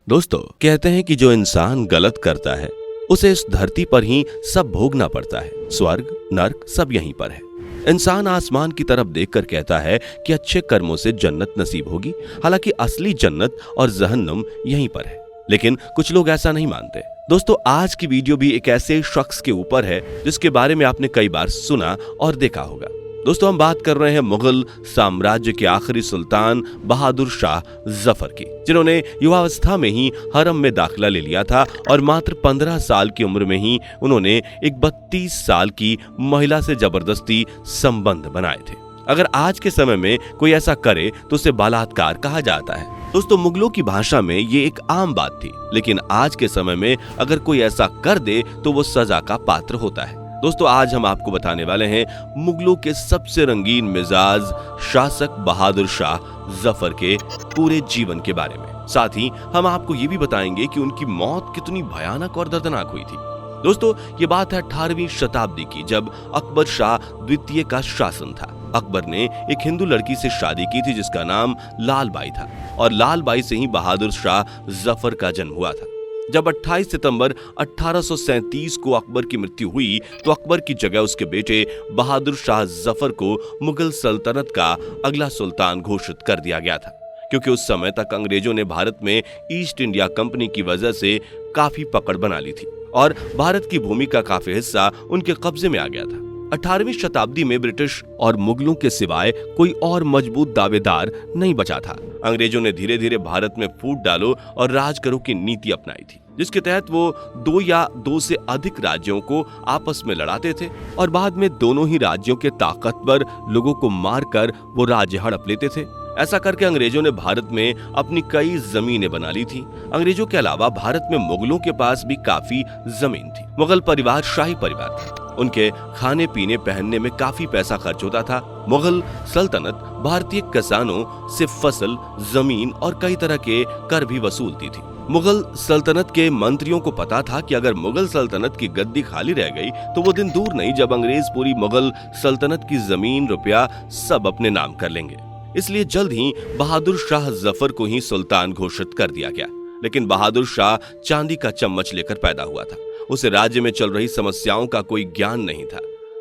दोस्तों, कहते हैं कि जो इंसान गलत करता है उसे इस धरती पर ही सब भोगना पड़ता है। स्वर्ग नर्क सब यहीं पर है। इंसान आसमान की तरफ देखकर कहता है कि अच्छे कर्मों से जन्नत नसीब होगी, हालांकि असली जन्नत और जहन्नुम यहीं पर है। लेकिन कुछ लोग ऐसा नहीं मानते। दोस्तों, आज की वीडियो भी एक ऐसे शख्स के ऊपर है जिसके बारे में आपने कई बार सुना और देखा होगा। दोस्तों, हम बात कर रहे हैं मुगल साम्राज्य के आखिरी सुल्तान बहादुर शाह जफर की, जिन्होंने युवावस्था में ही हरम में दाखिला ले लिया था और मात्र 15 साल की उम्र में ही उन्होंने एक 32 साल की महिला से जबरदस्ती संबंध बनाए थे। अगर आज के समय में कोई ऐसा करे तो उसे बलात्कार कहा जाता है। दोस्तों, मुगलों की भाषा में ये एक आम बात थी, लेकिन आज के समय में अगर कोई ऐसा कर दे तो वो सजा का पात्र होता है। दोस्तों, आज हम आपको बताने वाले हैं मुगलों के सबसे रंगीन मिजाज शासक बहादुर शाह जफर के पूरे जीवन के बारे में। साथ ही हम आपको ये भी बताएंगे कि उनकी मौत कितनी भयानक और दर्दनाक हुई थी। दोस्तों, ये बात है 18वीं शताब्दी की, जब अकबर शाह द्वितीय का शासन था। अकबर ने एक हिंदू लड़की से शादी की थी जिसका नाम लाल बाई था, और लाल बाई से ही बहादुर शाह जफर का जन्म हुआ था। जब 28 सितंबर 1837 को अकबर की मृत्यु हुई तो अकबर की जगह उसके बेटे बहादुर शाह जफर को मुगल सल्तनत का अगला सुल्तान घोषित कर दिया गया था, क्योंकि उस समय तक अंग्रेजों ने भारत में ईस्ट इंडिया कंपनी की वजह से काफी पकड़ बना ली थी और भारत की भूमि का काफी हिस्सा उनके कब्जे में आ गया था। 18वीं शताब्दी में ब्रिटिश और मुगलों के सिवाय कोई और मजबूत दावेदार नहीं बचा था। अंग्रेजों ने धीरे धीरे भारत में फूट डालो और राज करो की नीति अपनाई थी, जिसके तहत वो 2 या 2 से अधिक राज्यों को आपस में लड़ाते थे और बाद में दोनों ही राज्यों के ताकतवर लोगों को मारकर वो राज्य हड़प लेते थे। ऐसा करके अंग्रेजों ने भारत में अपनी कई जमीनें बना ली थी। अंग्रेजों के अलावा भारत में मुगलों के पास भी काफी जमीन थी। मुगल परिवार शाही परिवार था। उनके खाने पीने पहनने में काफी पैसा खर्च होता था। मुगल सल्तनत भारतीय किसानों से फसल, जमीन और कई तरह के कर भी वसूलती थी। मुगल सल्तनत के मंत्रियों को पता था कि अगर मुगल सल्तनत की गद्दी खाली रह गई तो वो दिन दूर नहीं जब अंग्रेज पूरी मुगल सल्तनत की जमीन, रुपया सब अपने नाम कर लेंगे। इसलिए जल्द ही बहादुर शाह जफर को ही सुल्तान घोषित कर दिया गया। लेकिन बहादुर शाह चांदी का चम्मच लेकर पैदा हुआ था। उसे राज्य में चल रही समस्याओं का कोई ज्ञान नहीं था।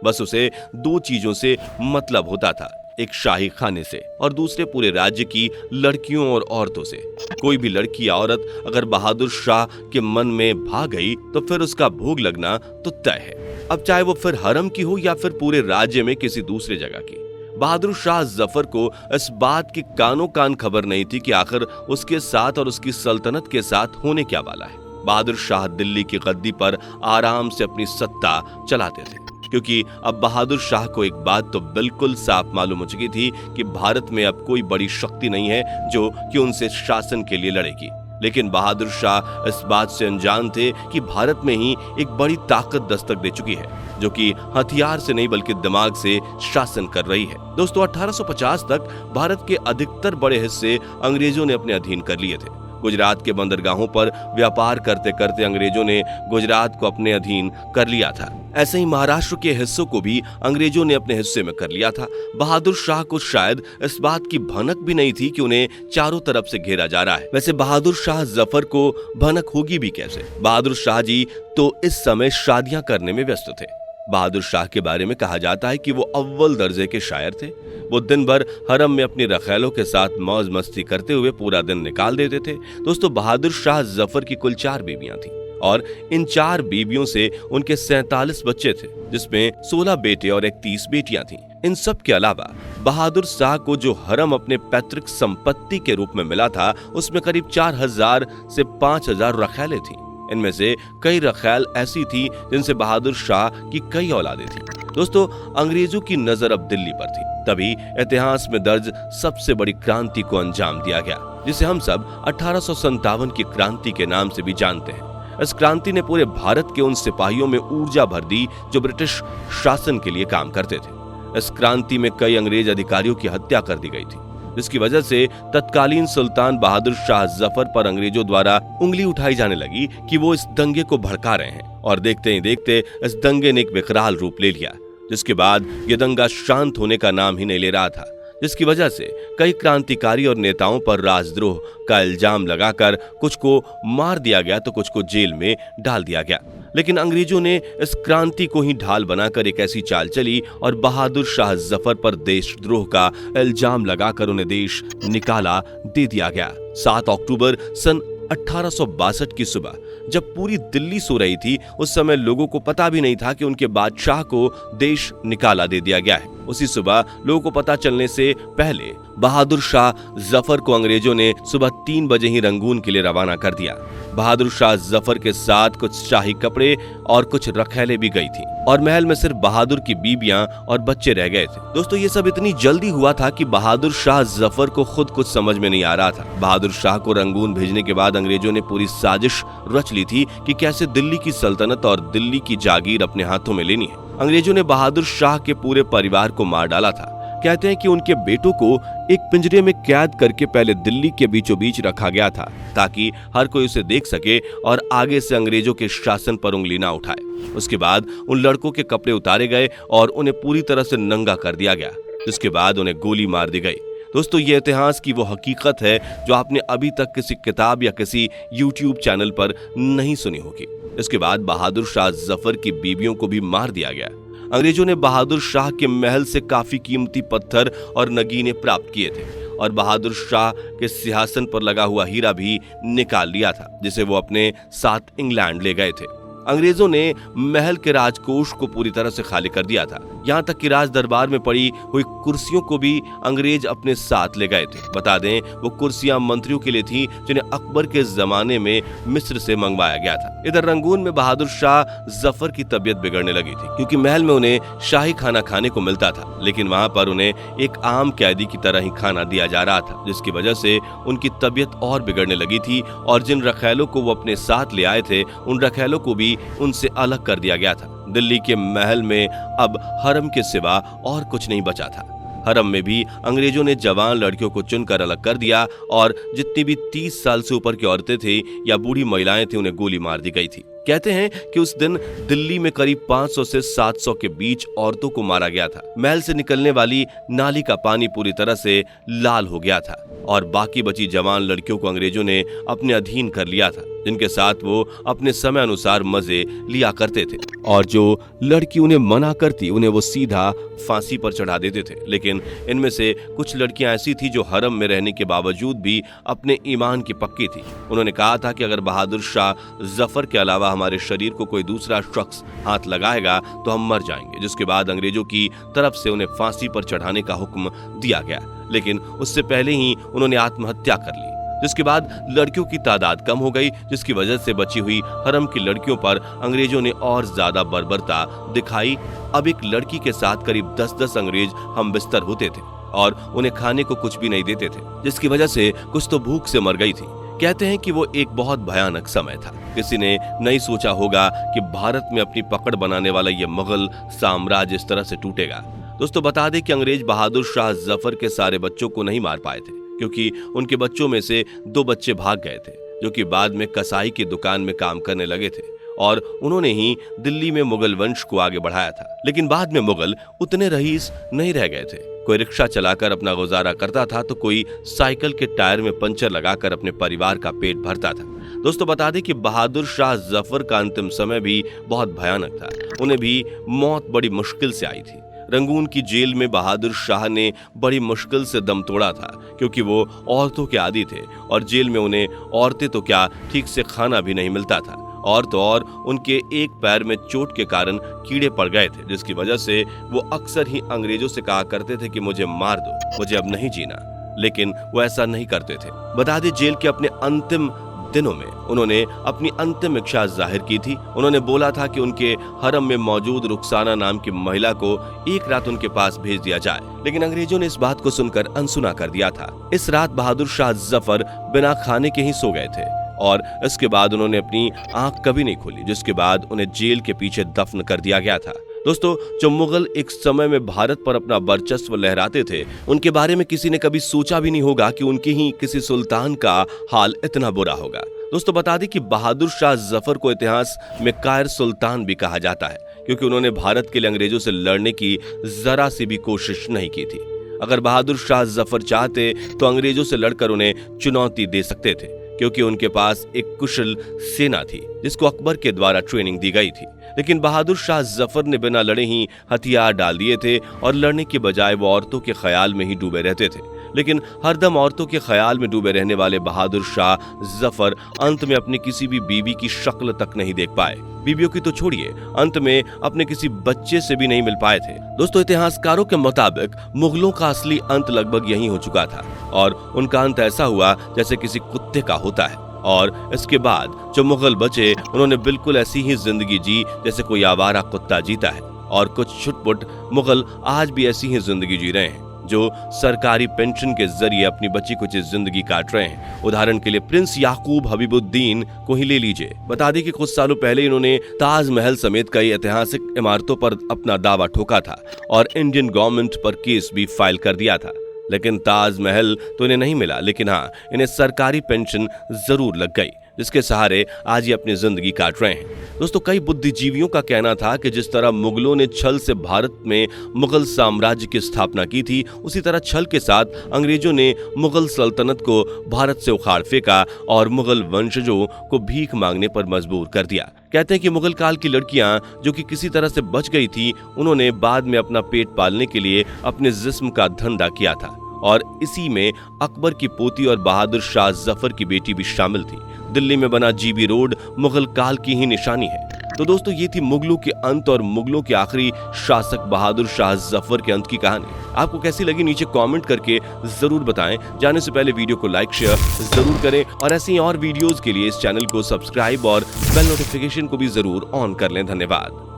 बस उसे 2 चीजों से मतलब होता था, एक शाही खाने से और दूसरे पूरे राज्य की लड़कियों और औरतों से। कोई भी लड़की या औरत अगर बहादुर शाह के मन में भा गई तो फिर उसका भोग लगना तो तय है, अब चाहे वो फिर हरम की हो या फिर पूरे राज्य में किसी दूसरे जगह की। बहादुर शाह जफर को इस बात की कानों कान खबर नहीं थी कि आखिर उसके साथ और उसकी सल्तनत के साथ होने क्या वाला है। बहादुर शाह दिल्ली की गद्दी पर आराम से अपनी सत्ता चलाते थे, क्योंकि अब बहादुर शाह को एक बात तो बिल्कुल साफ मालूम हो चुकी थी कि भारत में अब कोई बड़ी शक्ति नहीं है जो कि उनसे शासन के लिए लड़ेगी। लेकिन बहादुर शाह इस बात से अनजान थे कि भारत में ही एक बड़ी ताकत दस्तक दे चुकी है, जो कि हथियार से नहीं बल्कि दिमाग से शासन कर रही है। दोस्तों, 1850 तक भारत के अधिकतर बड़े हिस्से अंग्रेजों ने अपने अधीन कर लिए थे। गुजरात के बंदरगाहों पर व्यापार करते करते अंग्रेजों ने गुजरात को अपने अधीन कर लिया था। ऐसे ही महाराष्ट्र के हिस्सों को भी अंग्रेजों ने अपने हिस्से में कर लिया था। बहादुर शाह को शायद इस बात की भनक भी नहीं थी कि उन्हें चारों तरफ से घेरा जा रहा है। वैसे बहादुर शाह जफर को भनक होगी भी कैसे? बहादुर शाह जी तो इस समय शादियां करने में व्यस्त थे। बहादुर शाह के बारे में कहा जाता है कि वो अव्वल दर्जे के शायर थे। वो दिन भर हरम में अपनी रखैलों के साथ मौज मस्ती करते हुए पूरा दिन निकाल देते थे। दोस्तों, बहादुर शाह जफर की कुल 4 बीवियां थीं और इन 4 बीवियों से उनके 47 बच्चे थे, जिसमें 16 बेटे और 31 बेटियां थीं। इन सब के अलावा बहादुर शाह को जो हरम अपने पैतृक संपत्ति के रूप में मिला था, उसमें करीब 4000 से 5000 रखैलें थीं। इनमें से कई रखैल ऐसी थी जिनसे बहादुर शाह की कई औलादें थीं। दोस्तों, अंग्रेजों की नजर अब दिल्ली पर थी। तभी इतिहास में दर्ज सबसे बड़ी क्रांति को अंजाम दिया गया, जिसे हम सब 1857 की क्रांति के नाम से भी जानते हैं। इस क्रांति ने पूरे भारत के उन सिपाहियों में ऊर्जा भर दी जो ब्रिटिश शासन के लिए काम करते थे। इस क्रांति में कई अंग्रेज अधिकारियों की हत्या कर दी गई थी, जिसकी वजह से तत्कालीन सुल्तान बहादुर शाह जफर पर अंग्रेजों द्वारा उंगली उठाई जाने लगी कि वो इस दंगे को भड़का रहे हैं। और देखते ही देखते इस दंगे ने एक विकराल रूप ले लिया, जिसके बाद ये दंगा शांत होने का नाम ही नहीं ले रहा था। जिसकी वजह से कई क्रांतिकारी और नेताओं पर राजद्रोह का इल्जाम लगाकर कुछ को मार दिया गया तो कुछ को जेल में डाल दिया गया। लेकिन अंग्रेजों ने इस क्रांति को ही ढाल बनाकर एक ऐसी चाल चली और बहादुर शाह जफर पर देशद्रोह का इल्जाम लगाकर उन्हें देश निकाला दे दिया गया। 7 अक्टूबर सन 1862 की सुबह जब पूरी दिल्ली सो रही थी, उस समय लोगों को पता भी नहीं था कि उनके बादशाह को देश निकाला दे दिया गया है। उसी सुबह लोगों को पता चलने से पहले बहादुर शाह जफर को अंग्रेजों ने सुबह 3 बजे ही रंगून के लिए रवाना कर दिया। बहादुर शाह जफर के साथ कुछ शाही कपड़े और कुछ रखैले भी गई थी और महल में सिर्फ बहादुर की बीबियां और बच्चे रह गए थे। दोस्तों, ये सब इतनी जल्दी हुआ था कि बहादुर शाह जफर को खुद कुछ समझ में नहीं आ रहा था। बहादुर शाह को रंगून भेजने के बाद अंग्रेजों ने पूरी साजिश रच ली थी कि कैसे दिल्ली की सल्तनत और दिल्ली की जागीर अपने हाथों में लेनी है। अंग्रेजों ने बहादुर शाह के पूरे परिवार को मार डाला था। कहते हैं कि उनके बेटों को एक पिंजरे में कैद करके पहले दिल्ली के बीचों बीच रखा गया था ताकि हर कोई उसे देख सके और आगे से अंग्रेजों के शासन पर उंगली ना उठाए। उसके बाद उन लड़कों के कपड़े उतारे गए और उन्हें पूरी तरह से नंगा कर दिया गया, जिसके बाद उन्हें गोली मार दी गई। दोस्तों, ये इतिहास की वो हकीकत है जो आपने अभी तक किसी किताब या किसी YouTube चैनल पर नहीं सुनी होगी। इसके बाद बहादुर शाह जफर की बीवियों को भी मार दिया गया। अंग्रेजों ने बहादुर शाह के महल से काफी कीमती पत्थर और नगीने प्राप्त किए थे और बहादुर शाह के सिंहासन पर लगा हुआ हीरा भी निकाल लिया था, जिसे वो अपने साथ इंग्लैंड ले गए थे। अंग्रेजों ने महल के राजकोष को पूरी तरह से खाली कर दिया था। यहाँ तक कि राज दरबार में पड़ी हुई कुर्सियों को भी अंग्रेज अपने साथ ले गए थे। बता दें, वो कुर्सियां मंत्रियों के लिए थी जिन्हें अकबर के जमाने में मिस्र से मंगवाया गया था। इधर रंगून में बहादुर शाह जफर की तबीयत बिगड़ने लगी थी, क्योंकि महल में उन्हें शाही खाना खाने को मिलता था, लेकिन वहाँ पर उन्हें एक आम कैदी की तरह ही खाना दिया जा रहा था, जिसकी वजह से उनकी तबीयत और बिगड़ने लगी थी। और जिन रखैलों को वो अपने साथ ले आए थे, उन रखैलों को भी उनसे अलग कर दिया गया था। दिल्ली के महल में अब हरम के सिवा और कुछ नहीं बचा था। हरम में भी अंग्रेजों ने जवान लड़कियों को चुनकर अलग कर दिया और जितनी भी 30 साल से ऊपर की औरतें थी या बूढ़ी महिलाएं थी, उन्हें गोली मार दी गई थी। कहते हैं कि उस दिन दिल्ली में करीब 500 से 700 के बीच औरतों को मारा गया था। महल से निकलने वाली नाली का पानी पूरी तरह से लाल हो गया था और बाकी बची जवान लड़कियों को अंग्रेजों ने अपने अधीन कर लिया था, जिनके साथ वो अपने समय अनुसार मजे लिया करते थे। और जो लड़की उन्हें मना करती, उन्हें वो सीधा फांसी पर चढ़ा देते थे। लेकिन इनमें से कुछ लड़कियां ऐसी थी जो हरम में रहने के बावजूद भी अपने ईमान की पक्की थी। उन्होंने कहा था कि अगर बहादुर शाह जफर के अलावा हमारे शरीर को कोई दूसरा शख्स हाथ लगाएगा तो हम मर जाएंगे। जिसके बाद अंग्रेजों की तरफ से उन्हें फांसी पर चढ़ाने का हुक्म दिया गया, लेकिन उससे पहले ही उन्होंने आत्महत्या कर ली। जिसके बाद लड़कियों की तादाद कम हो गई, जिसकी वजह से बची हुई हरम की लड़कियों पर अंग्रेजों ने और ज्यादा बर्बरता दिखाई। अब एक लड़की के साथ करीब 10-10 अंग्रेज हम बिस्तर होते थे और उन्हें खाने को कुछ भी नहीं देते थे, जिसकी वजह से कुछ तो भूख से मर गई थी। कहते हैं कि वो एक बहुत भयानक समय था। किसी ने नहीं सोचा होगा कि भारत में अपनी पकड़ बनाने वाला ये मुगल साम्राज्य इस तरह से टूटेगा। दोस्तों, बता दें कि अंग्रेज बहादुर शाह जफर के सारे बच्चों को नहीं मार पाए थे, क्योंकि उनके बच्चों में से 2 बच्चे भाग गए थे, जो कि बाद में कसाई की दुकान में काम करने लगे थे और उन्होंने ही दिल्ली में मुगल वंश को आगे बढ़ाया था। लेकिन बाद में मुगल उतने रईस नहीं रह गए थे। कोई रिक्शा चलाकर अपना गुजारा करता था तो कोई साइकिल के टायर में पंचर लगाकर अपने परिवार का पेट भरता था। दोस्तों, बता दें कि बहादुर शाह जफर का अंतिम समय भी बहुत भयानक था। उन्हें भी मौत बड़ी मुश्किल से आई थी। रंगून की जेल में बहादुर शाह ने बड़ी मुश्किल से दम तोड़ा था, क्योंकि वो औरतों के आदी थे और जेल में उन्हें औरतें तो क्या, ठीक से खाना भी नहीं मिलता था। और तो और उनके एक पैर में चोट के कारण कीड़े पड़ गए थे, जिसकी वजह से वो अक्सर ही अंग्रेजों से कहा करते थे कि मुझे मार दो, मुझे अब नहीं जीना। लेकिन वो ऐसा नहीं करते थे। बता दें, जेल के अपने अंतिम दिनों में उन्होंने अपनी अंतिम इच्छा जाहिर की थी। उन्होंने बोला था कि उनके हरम में मौजूद रुखसाना नाम की महिला को एक रात उनके पास भेज दिया जाए, लेकिन अंग्रेजों ने इस बात को सुनकर अनसुना कर दिया था। इस रात बहादुर शाह जफर बिना खाने के ही सो गए थे और इसके बाद उन्होंने अपनी आंख कभी नहीं खोली, जिसके बाद उन्हें जेल के पीछे दफन कर दिया गया था। दोस्तों, जो मुगल एक समय में भारत पर अपना वर्चस्व लहराते थे, उनके बारे में किसी ने कभी सोचा भी नहीं होगा कि उनके ही किसी सुल्तान का हाल इतना बुरा होगा। दोस्तों, बता दें कि बहादुर शाह जफर को इतिहास में कायर सुल्तान भी कहा जाता है, क्योंकि उन्होंने भारत के लिए अंग्रेजों से लड़ने की जरा सी भी कोशिश नहीं की थी। अगर बहादुर शाह जफर चाहते तो अंग्रेजों से लड़कर उन्हें चुनौती दे सकते थे, क्योंकि उनके पास एक कुशल सेना थी जिसको अकबर के द्वारा ट्रेनिंग दी गई थी। लेकिन बहादुर शाह जफर ने बिना लड़े ही हथियार डाल दिए थे और लड़ने के बजाय वो औरतों के ख्याल में ही डूबे रहते थे। लेकिन हरदम औरतों के ख्याल में डूबे रहने वाले बहादुर शाह जफर अंत में अपनी किसी भी बीवी की शक्ल तक नहीं देख पाए। बीवियों की तो छोड़िए, अंत में अपने किसी बच्चे से भी नहीं मिल पाए थे। दोस्तों, इतिहासकारों के मुताबिक मुगलों का असली अंत लगभग यही हो चुका था और उनका अंत ऐसा हुआ जैसे किसी कुत्ते का होता है। और इसके बाद जो मुगल बचे उन्होंने बिल्कुल ऐसी ही जिंदगी जी जैसे कोई आवारा कुत्ता जीता है। और कुछ छुटपुट मुगल आज भी ऐसी ही जिंदगी जी रहे हैं, जो सरकारी पेंशन के जरिए अपनी बची कुछ जिंदगी काट रहे हैं। उदाहरण के लिए प्रिंस याकूब हबीबुद्दीन को ही ले लीजिए। बता दें कि कुछ सालों पहले इन्होंने ताजमहल समेत कई ऐतिहासिक इमारतों पर अपना दावा ठोका था और इंडियन गवर्नमेंट पर केस भी फाइल कर दिया था। लेकिन ताजमहल तो इन्हें नहीं मिला, लेकिन हाँ, इन्हें सरकारी पेंशन जरूर लग गई, जिसके सहारे आज ये अपनी जिंदगी काट रहे हैं। दोस्तों, कई बुद्धिजीवियों का कहना था कि जिस तरह मुगलों ने छल से भारत में मुगल साम्राज्य की स्थापना की थी, उसी तरह छल के साथ अंग्रेजों ने मुगल सल्तनत को भारत से उखाड़ फेंका और मुगल वंशजों को भीख मांगने पर मजबूर कर दिया। कहते हैं कि मुगल काल की लड़कियां जो कि किसी तरह से बच गई थी, उन्होंने बाद में अपना पेट पालने के लिए अपने जिस्म का धंधा किया था और इसी में अकबर की पोती और बहादुर शाह जफर की बेटी भी शामिल थी। दिल्ली में बना जीबी रोड मुगल काल की ही निशानी है। तो दोस्तों, ये थी मुगलों के अंत और मुगलों के आखिरी शासक बहादुर शाह जफर के अंत की कहानी। आपको कैसी लगी नीचे कमेंट करके जरूर बताएं। जाने से पहले वीडियो को लाइक शेयर जरूर करें और ऐसे ही और वीडियोस के लिए इस चैनल को सब्सक्राइब और बेल नोटिफिकेशन को भी जरूर ऑन कर लें। धन्यवाद।